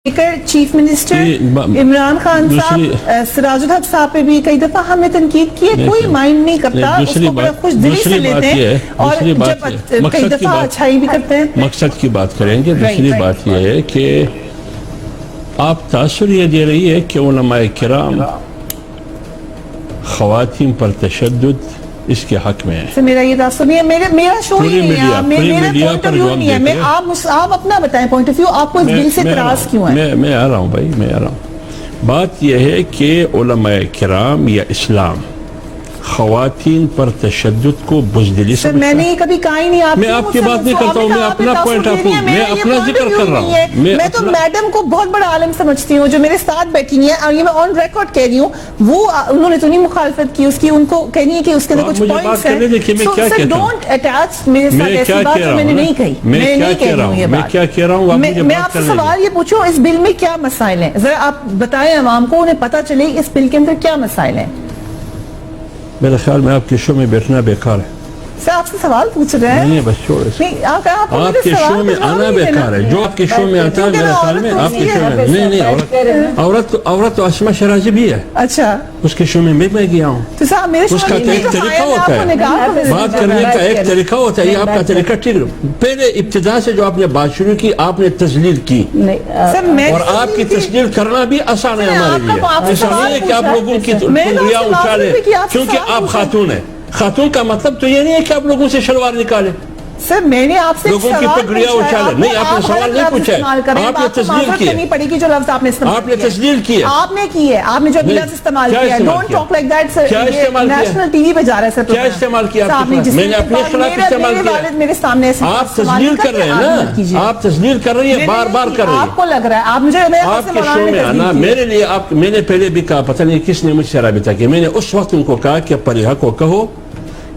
Chief minister Imran Khan صاحب سراج الحق صاحب پہ بھی کئی دفعہ ہم نے تنقید کی ہے، کوئی مائنڈ نہیں کرتا، اس کو بڑا خوش دلی سے لیتے ہیں اور جب کئی دفعہ اچھائی بھی کرتے ہیں۔ مقصد کی بات کریں گے۔ دوسری بات یہ ہے کہ آپ تاثر یہ دے رہی ہے کہ علماء کرام خواتین پر تشدد اس کے حق میں ہے۔ میرا یہ تاثر نہیں ہے، میرا شو ہی نہیں ہے، میرا پوائنٹ آف ویو نہیں ہے۔ آپ اپنا بتائیں پوائنٹ آف ویو، آپ کو اس بل سے اعتراض کیوں ہے؟ میں آ رہا ہوں بھائی، میں آ رہا ہوں۔ بات یہ ہے کہ علماء کرام یا اسلام خواتین پر تشدد کو بزدلی سے میں نے کبھی کہا ہی نہیں۔ میں آپ کی بات نہیں کرتا ہوں، میں اپنا پوائنٹ آف ویو، میں اپنا ذکر کر رہا ہوں۔ میں تو میڈم کو بہت بڑا عالم سمجھتی ہوں جو میرے ساتھ بیٹھی ہیں، اور یہ میں آن ریکارڈ کہہ رہی ہوں، وہ انہوں نے تو نہیں مخالفت کی اس کی، ان کو کہنی ہے کہ اس کے اندر کچھ پوائنٹس ہیں۔ سو ڈونٹ اٹیچ میرے ساتھ ایسی بات جو میں نے نہیں کہی، میں نہیں کہہ رہی ہوں یہ بات۔ میں کیا کہہ رہا ہوں؟ میں آپ سے سوال یہ پوچھوں، اس بل میں کیا مسائل ہیں؟ ذرا آپ بتائیں عوام کو، انہیں پتہ چلے اس بل کے اندر کیا مسائل ہیں۔ میرے خیال میں آپ کے شو میں بیٹھنا بیکار ہے۔ سر آپ سے سوال پوچھ رہے ہیں۔ نہیں بس چھوڑے، آپ کے شو میں آنا بیکار ہے۔ جو آپ کے شو میں آتا ہے میرے خیال میں آپ کے شو میں نہیں، عورت تو اسما شرازی بھی ہے۔ اچھا، اس کے شو میں میں گیا ہوں۔ اس کا ایک طریقہ ہوتا ہے، بات کرنے کا ایک طریقہ ہوتا ہے، یہ آپ کا طریقہ ٹھیک ہے۔ پہلے ابتدا سے جو آپ نے بات شروع کی، آپ نے تذلیل کی، اور آپ کی تذلیل کرنا بھی آسان ہے ہمارے لیے۔ ایسا نہیں ہے کہ آپ لوگوں کی انگلیاں اچھالیں کیونکہ آپ خاتون ہیں۔ خاتون کا مطلب تو یہ نہیں ہے کہ آپ لوگوں سے شلوار نکالیں، سر میں نے آپ سے لوگوں کی پگڑیاں اچھالیں۔ نہیں، آپ نے سوال نہیں پوچھا ہے، آپ نے تسلیل کی ہے، پڑے گی جو لفظ آپ نے استعمال آپ نے تسلیل کی ہے، آپ نے کی ہے، آپ نے جو لفظ استعمال کیا ہے، don't talk like that sir. کیا استعمال کیا؟ نیشنل ٹی وی پہ جا رہا ہے سر، کیا استعمال کیا آپ نے؟ میں نے اپنے خلاف استعمال کیا۔ میرے سامنے آپ تسلیل کر رہے ہیں نا، آپ تسلیل کر رہی ہیں، بار بار کر رہی ہیں۔ آپ کو لگ رہا ہے، آپ مجھے آپ کے شو میں آنا میرے لیے، میں نے پہلے بھی کہا، پتہ نہیں کس نے مجھ سے رابطہ کیا، میں نے اس وقت ان کو کہا کہ پریحا کو کہو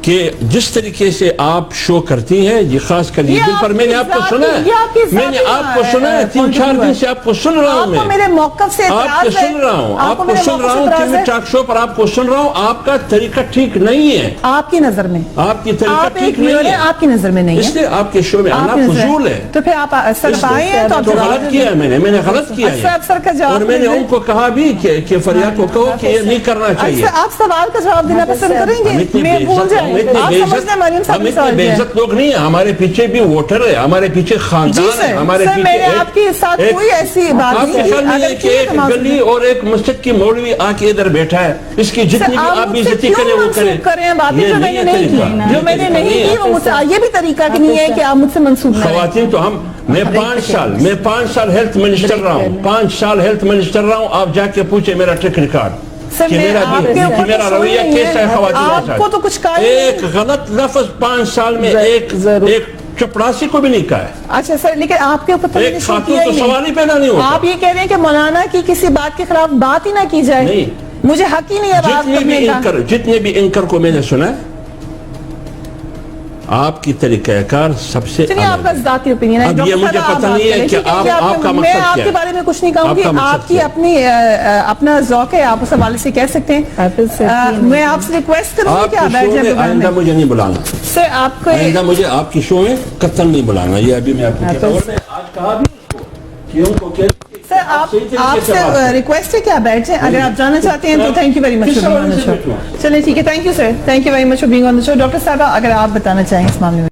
کہ جس طریقے سے آپ شو کرتی ہیں، یہ خاص کر یہ دل پر، میں نے آپ کو سنا ہے، میں نے آپ کو سنا ہے، 3-4 دن سے آپ کو سن رہا ہوں، میں میرے موقف سے آپ کو سن رہا ہوں، آپ کو سن رہا ہوں کہ میں ٹاک شو پر آپ کو سن رہا ہوں۔ آپ کا طریقہ ٹھیک نہیں ہے، آپ کی نظر میں آپ کی طریقہ ٹھیک نہیں ہے، آپ کی نظر میں نہیں ہے، اس لیے آپ کے شو میں آنا فضول ہے۔ تو پھر آپ سر آئے ہیں تو غلط کیا ہے، میں نے غلط کیا ہے، اور میں نے ان کو کہا بھی کہ فریاد کو کہو کہ یہ نہیں کرنا چاہیے۔ آپ سوال کا جواب دینا پسند کریں گے؟ میں بھول جائیں، ہم اتنے بے عزت لوگ نہیں ہیں، ہمارے پیچھے بھی ووٹر ہے، ہمارے پیچھے خاندان ہے، ہمارے پیچھے آپ کے ساتھ کوئی ایسی بات نہیں ہے کہ ایک گلی اور ایک مسجد کی مولوی آ کے ادھر بیٹھا ہے، اس کی جتنی بھی آپ بھی عزتی کریں وہ کریں۔ جو میں نے نہیں کی وہ مجھ سے یہ بھی طریقہ نہیں ہے کہ آپ مجھ سے منسوب نہ کریں۔ خواتین تو میں 5 سال ہیلتھ منسٹر رہا ہوں، 5 سال ہیلتھ منسٹر رہا ہوں۔ آپ جا کے پوچھیں میرا ٹریک ریکارڈ کہ میرا رویہ کیسا ہے خواتین کے ساتھ۔ ایک غلط لفظ 5 سال میں ایک چپڑاسی کو بھی نہیں کہا ہے۔ اچھا سر، لیکن آپ کے اوپر ایک خاتون تو سوال ہی پیدا نہیں ہوتا۔ آپ یہ کہہ رہے ہیں کہ مولانا کی کسی بات کے خلاف بات ہی نہ کی جائے؟ نہیں، مجھے حق ہی نہیں ہے بات کرنے کا۔ جتنے بھی اینکر کو میں نے سنا ہے، آپ کی طریقہ کار سب سے آپ کا ذاتی اوپینین ہے۔ اب یہ مجھے پتہ نہیں ہے کہ آپ کا مقصد کیا ہے۔ میں آپ کے بارے میں کچھ نہیں کہوں گی، آپ کی اپنا ذوق ہے، آپ اس حوالے سے کہہ سکتے ہیں۔ میں آپ سے ریکویسٹ کروں گی کہ آپ بیٹھ جائیں۔ آئندہ مجھے نہیں بلانا سر، آپ کو آئندہ مجھے آپ کی شو میں قطعاً نہیں بلانا، یہ ابھی میں آپ کو کہتا ہوں۔ میں آج کہا بھی کہ ان کو سر آپ سے ریکویسٹ ہے کہ آپ بیٹھ جائیں، اگر آپ جانا چاہتے ہیں تو thank you very much for being on the show. چلیں ٹھیک ہے، thank you sir, thank you very much for being on the show. Doctor صاحبہ اگر آپ بتانا چاہیں اس معاملے میں۔